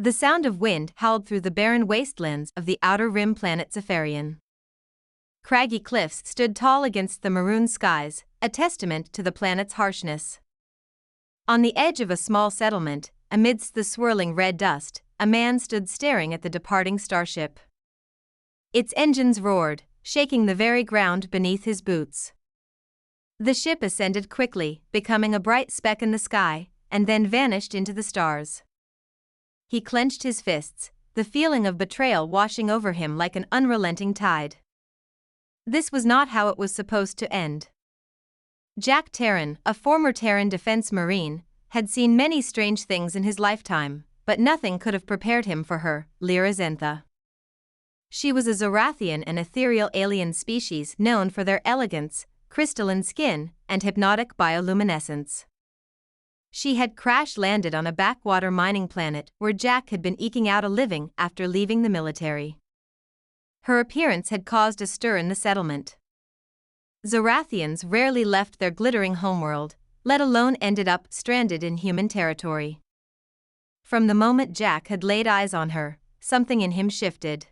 The sound of wind howled through the barren wastelands of the outer rim planet Zephyrian. Craggy cliffs stood tall against the maroon skies, a testament to the planet's harshness. On the edge of a small settlement, amidst the swirling red dust, a man stood staring at the departing starship. Its engines roared, shaking the very ground beneath his boots. The ship ascended quickly, becoming a bright speck in the sky, and then vanished into the stars. He clenched his fists, the feeling of betrayal washing over him like an unrelenting tide. This was not how it was supposed to end. Jack Terran, a former Terran Defense Marine, had seen many strange things in his lifetime, but nothing could have prepared him for her, Lyra Zentha. She was a Zorathian, an ethereal alien species known for their elegance, crystalline skin, and hypnotic bioluminescence. She had crash-landed on a backwater mining planet where Jack had been eking out a living after leaving the military. Her appearance had caused a stir in the settlement. Zorathians rarely left their glittering homeworld, let alone ended up stranded in human territory. From the moment Jack had laid eyes on her, something in him shifted.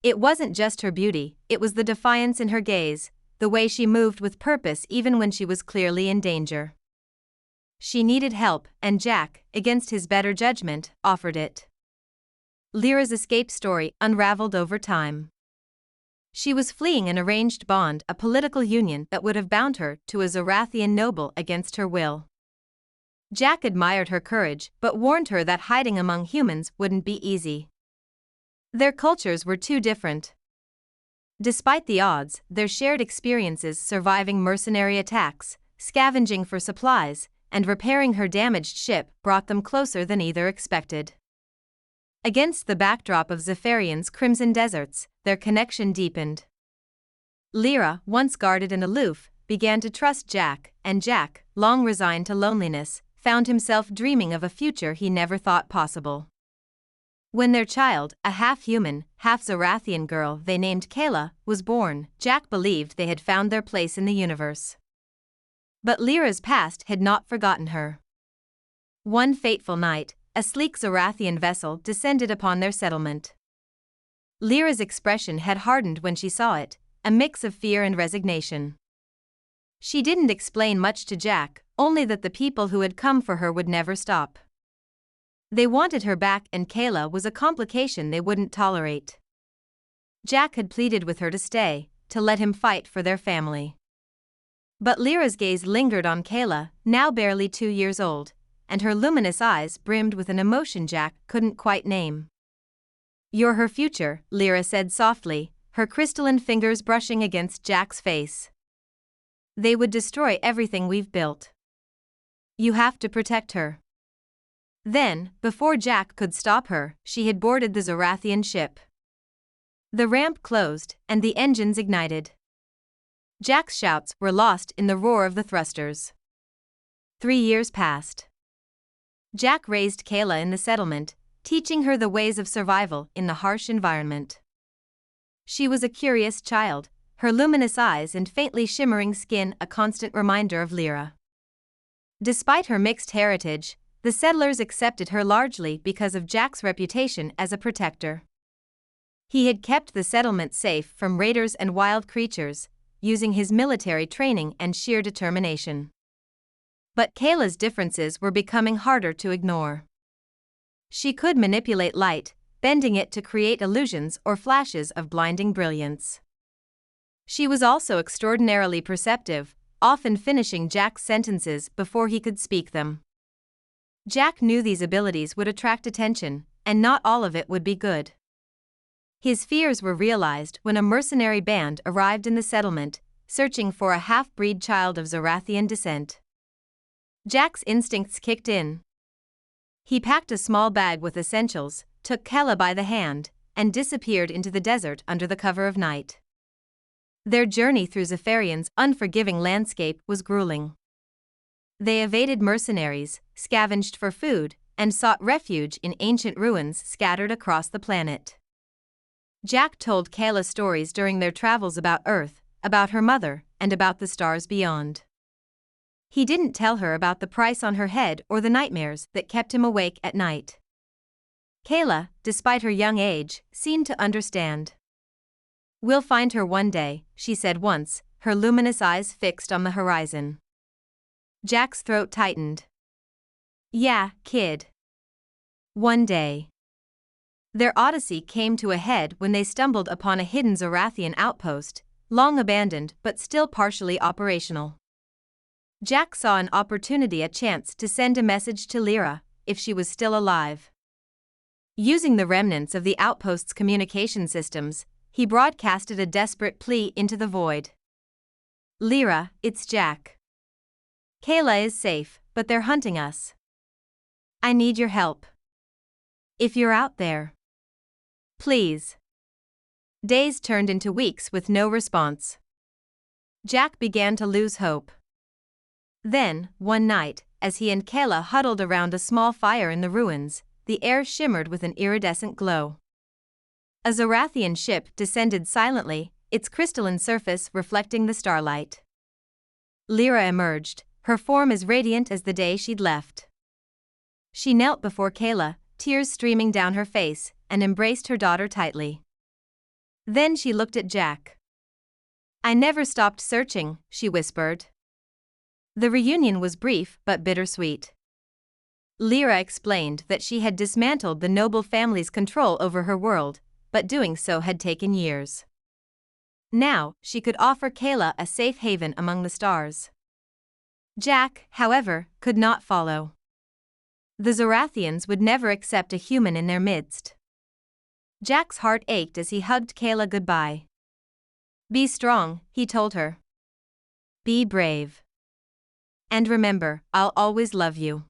It wasn't just her beauty, it was the defiance in her gaze, the way she moved with purpose even when she was clearly in danger. She needed help, and Jack, against his better judgment, offered it. Lyra's escape story unraveled over time. She was fleeing an arranged bond, a political union that would have bound her to a Zorathian noble against her will. Jack admired her courage but warned her that hiding among humans wouldn't be easy. Their cultures were too different. Despite the odds, their shared experiences surviving mercenary attacks, scavenging for supplies, and repairing her damaged ship brought them closer than either expected. Against the backdrop of Zephyrian's crimson deserts, their connection deepened. Lyra, once guarded and aloof, began to trust Jack, and Jack, long resigned to loneliness, found himself dreaming of a future he never thought possible. When their child, a half-human, half-Zorathian girl they named Kayla, was born, Jack believed they had found their place in the universe. But Lyra's past had not forgotten her. One fateful night, a sleek Zorathian vessel descended upon their settlement. Lyra's expression had hardened when she saw it, a mix of fear and resignation. She didn't explain much to Jack, only that the people who had come for her would never stop. They wanted her back, and Kayla was a complication they wouldn't tolerate. Jack had pleaded with her to stay, to let him fight for their family. But Lyra's gaze lingered on Kayla, now barely 2 years old, and her luminous eyes brimmed with an emotion Jack couldn't quite name. "You're her future," Lyra said softly, her crystalline fingers brushing against Jack's face. "They would destroy everything we've built. You have to protect her." Then, before Jack could stop her, she had boarded the Zorathian ship. The ramp closed, and the engines ignited. Jack's shouts were lost in the roar of the thrusters. 3 years passed. Jack raised Kayla in the settlement, teaching her the ways of survival in the harsh environment. She was a curious child, her luminous eyes and faintly shimmering skin a constant reminder of Lyra. Despite her mixed heritage, the settlers accepted her largely because of Jack's reputation as a protector. He had kept the settlement safe from raiders and wild creatures, using his military training and sheer determination. But Kayla's differences were becoming harder to ignore. She could manipulate light, bending it to create illusions or flashes of blinding brilliance. She was also extraordinarily perceptive, often finishing Jack's sentences before he could speak them. Jack knew these abilities would attract attention, and not all of it would be good. His fears were realized when a mercenary band arrived in the settlement, searching for a half-breed child of Zorathian descent. Jack's instincts kicked in. He packed a small bag with essentials, took Kayla by the hand, and disappeared into the desert under the cover of night. Their journey through Zephyrian's unforgiving landscape was grueling. They evaded mercenaries, scavenged for food, and sought refuge in ancient ruins scattered across the planet. Jack told Kayla stories during their travels about Earth, about her mother, and about the stars beyond. He didn't tell her about the price on her head or the nightmares that kept him awake at night. Kayla, despite her young age, seemed to understand. "We'll find her one day," she said once, her luminous eyes fixed on the horizon. Jack's throat tightened. "Yeah, kid. One day." Their odyssey came to a head when they stumbled upon a hidden Zorathian outpost, long abandoned but still partially operational. Jack saw an opportunity, a chance to send a message to Lyra, if she was still alive. Using the remnants of the outpost's communication systems, he broadcasted a desperate plea into the void. "Lyra, it's Jack. Kayla is safe, but they're hunting us. I need your help. If you're out there. Please." Days turned into weeks with no response. Jack began to lose hope. Then, one night, as he and Kayla huddled around a small fire in the ruins, the air shimmered with an iridescent glow. A Zorathian ship descended silently, its crystalline surface reflecting the starlight. Lyra emerged, her form as radiant as the day she'd left. She knelt before Kayla, tears streaming down her face, and embraced her daughter tightly. Then she looked at Jack. "I never stopped searching," she whispered. The reunion was brief but bittersweet. Lyra explained that she had dismantled the noble family's control over her world, but doing so had taken years. Now, she could offer Kayla a safe haven among the stars. Jack, however, could not follow. The Zorathians would never accept a human in their midst. Jack's heart ached as he hugged Kayla goodbye. "Be strong," he told her. "Be brave. And remember, I'll always love you."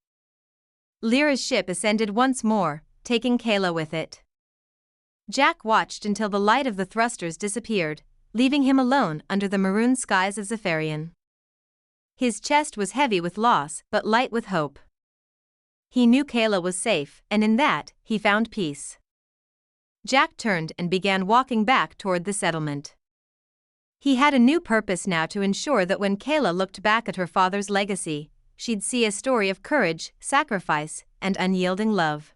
Lyra's ship ascended once more, taking Kayla with it. Jack watched until the light of the thrusters disappeared, leaving him alone under the maroon skies of Zephyrian. His chest was heavy with loss but light with hope. He knew Kayla was safe, and in that, he found peace. Jack turned and began walking back toward the settlement. He had a new purpose now, to ensure that when Kayla looked back at her father's legacy, she'd see a story of courage, sacrifice, and unyielding love.